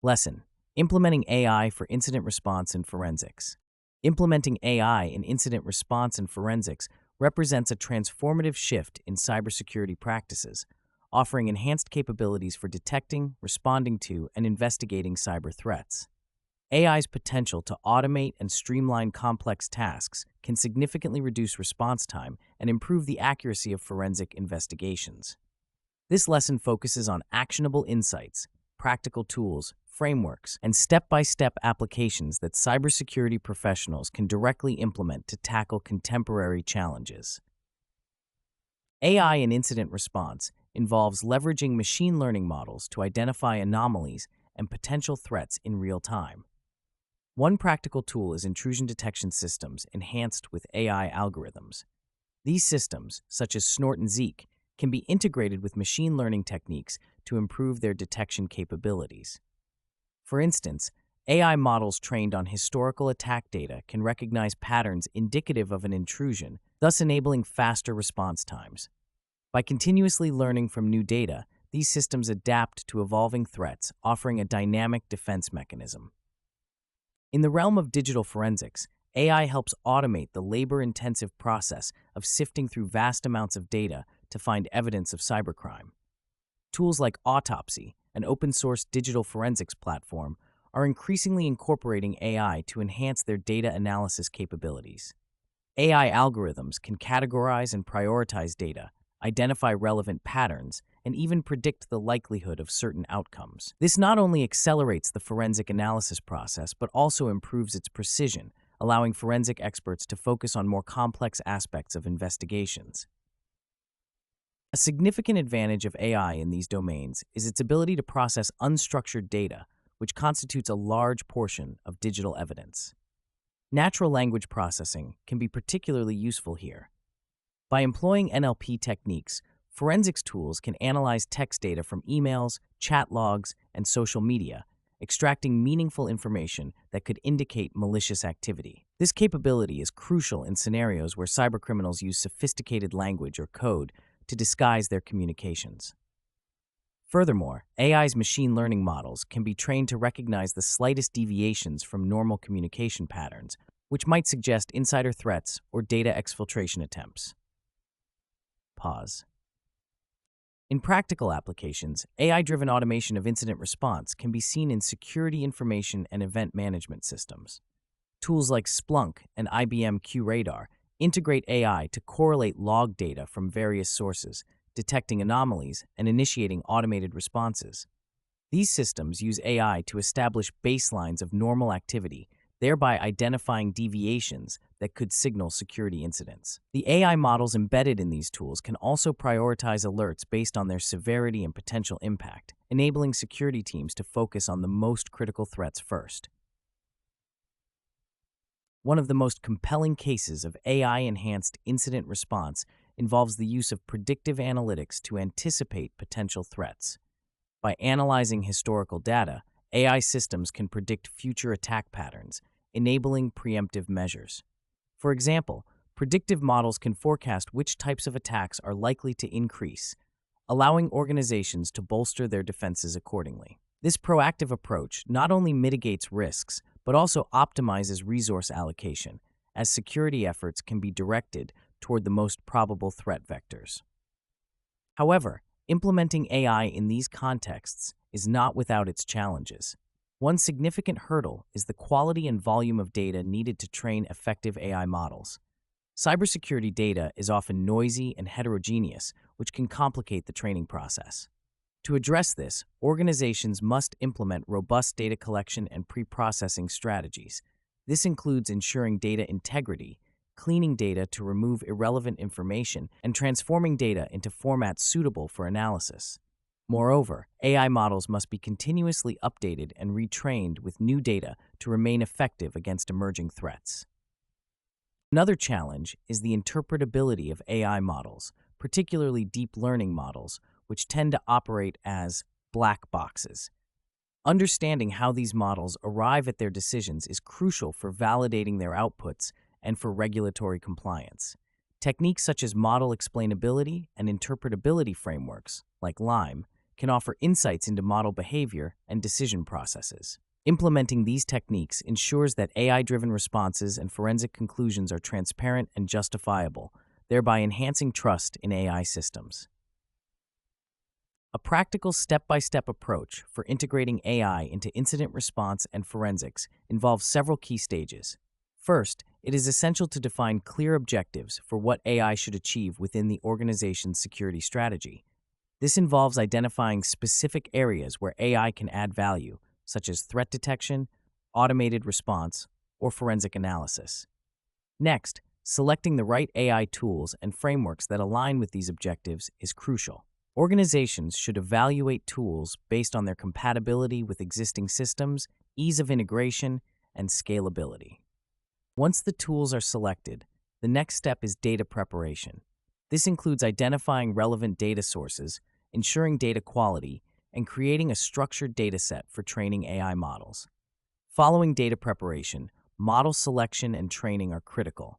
Lesson: Implementing AI for Incident Response in Forensics. Implementing AI in incident response and forensics represents a transformative shift in cybersecurity practices, offering enhanced capabilities for detecting, responding to, and investigating cyber threats. AI's potential to automate and streamline complex tasks can significantly reduce response time and improve the accuracy of forensic investigations. This lesson focuses on actionable insights, practical tools, frameworks, and step-by-step applications that cybersecurity professionals can directly implement to tackle contemporary challenges. AI in incident response involves leveraging machine learning models to identify anomalies and potential threats in real time. One practical tool is Intrusion Detection Systems enhanced with AI algorithms. These systems, such as Snort and Zeek, can be integrated with machine learning techniques to improve their detection capabilities. For instance, AI models trained on historical attack data can recognize patterns indicative of an intrusion, thus enabling faster response times. By continuously learning from new data, these systems adapt to evolving threats, offering a dynamic defense mechanism. In the realm of digital forensics, AI helps automate the labor-intensive process of sifting through vast amounts of data to find evidence of cybercrime. Tools like Autopsy, an open-source digital forensics platform, are increasingly incorporating AI to enhance their data analysis capabilities. AI algorithms can categorize and prioritize data, identify relevant patterns, and even predict the likelihood of certain outcomes. This not only accelerates the forensic analysis process, but also improves its precision, allowing forensic experts to focus on more complex aspects of investigations. A significant advantage of AI in these domains is its ability to process unstructured data, which constitutes a large portion of digital evidence. Natural language processing can be particularly useful here. By employing NLP techniques, forensics tools can analyze text data from emails, chat logs, and social media, extracting meaningful information that could indicate malicious activity. This capability is crucial in scenarios where cybercriminals use sophisticated language or code to disguise their communications. Furthermore, AI's machine learning models can be trained to recognize the slightest deviations from normal communication patterns, which might suggest insider threats or data exfiltration attempts. Pause. In practical applications, AI-driven automation of incident response can be seen in security information and event management systems. Tools like Splunk and IBM QRadar integrate AI to correlate log data from various sources, detecting anomalies and initiating automated responses. These systems use AI to establish baselines of normal activity, thereby identifying deviations that could signal security incidents. The AI models embedded in these tools can also prioritize alerts based on their severity and potential impact, enabling security teams to focus on the most critical threats first. One of the most compelling cases of AI-enhanced incident response involves the use of predictive analytics to anticipate potential threats. By analyzing historical data, AI systems can predict future attack patterns, enabling preemptive measures. For example, predictive models can forecast which types of attacks are likely to increase, allowing organizations to bolster their defenses accordingly. This proactive approach not only mitigates risks, but also optimizes resource allocation, as security efforts can be directed toward the most probable threat vectors. However, implementing AI in these contexts is not without its challenges. One significant hurdle is the quality and volume of data needed to train effective AI models. Cybersecurity data is often noisy and heterogeneous, which can complicate the training process. To address this, organizations must implement robust data collection and pre-processing strategies. This includes ensuring data integrity, cleaning data to remove irrelevant information, and transforming data into formats suitable for analysis. Moreover, AI models must be continuously updated and retrained with new data to remain effective against emerging threats. Another challenge is the interpretability of AI models, particularly deep learning models, which tend to operate as black boxes. Understanding how these models arrive at their decisions is crucial for validating their outputs and for regulatory compliance. Techniques such as model explainability and interpretability frameworks, like LIME, can offer insights into model behavior and decision processes. Implementing these techniques ensures that AI-driven responses and forensic conclusions are transparent and justifiable, thereby enhancing trust in AI systems. A practical step-by-step approach for integrating AI into incident response and forensics involves several key stages. First, it is essential to define clear objectives for what AI should achieve within the organization's security strategy. This involves identifying specific areas where AI can add value, such as threat detection, automated response, or forensic analysis. Next, selecting the right AI tools and frameworks that align with these objectives is crucial. Organizations should evaluate tools based on their compatibility with existing systems, ease of integration, and scalability. Once the tools are selected, the next step is data preparation. This includes identifying relevant data sources, ensuring data quality, and creating a structured dataset for training AI models. Following data preparation, model selection and training are critical.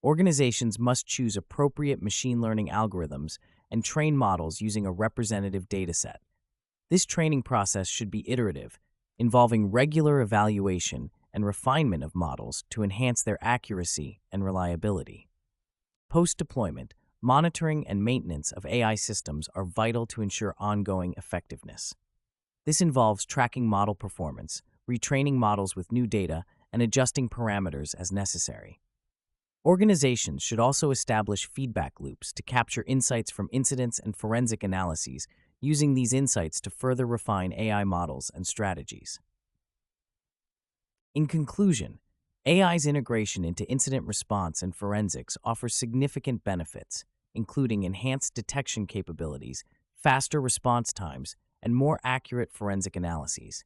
Organizations must choose appropriate machine learning algorithms and train models using a representative dataset. This training process should be iterative, involving regular evaluation and refinement of models to enhance their accuracy and reliability. Post-deployment, monitoring and maintenance of AI systems are vital to ensure ongoing effectiveness. This involves tracking model performance, retraining models with new data, and adjusting parameters as necessary. Organizations should also establish feedback loops to capture insights from incidents and forensic analyses, using these insights to further refine AI models and strategies. In conclusion, AI's integration into incident response and forensics offers significant benefits, including enhanced detection capabilities, faster response times, and more accurate forensic analyses.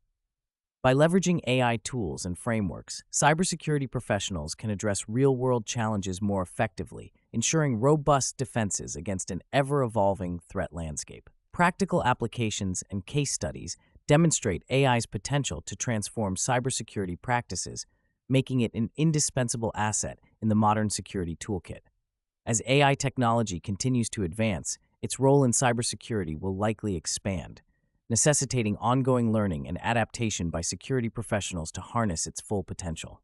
By leveraging AI tools and frameworks, cybersecurity professionals can address real-world challenges more effectively, ensuring robust defenses against an ever-evolving threat landscape. Practical applications and case studies demonstrate AI's potential to transform cybersecurity practices, making it an indispensable asset in the modern security toolkit. As AI technology continues to advance, its role in cybersecurity will likely expand, necessitating ongoing learning and adaptation by security professionals to harness its full potential.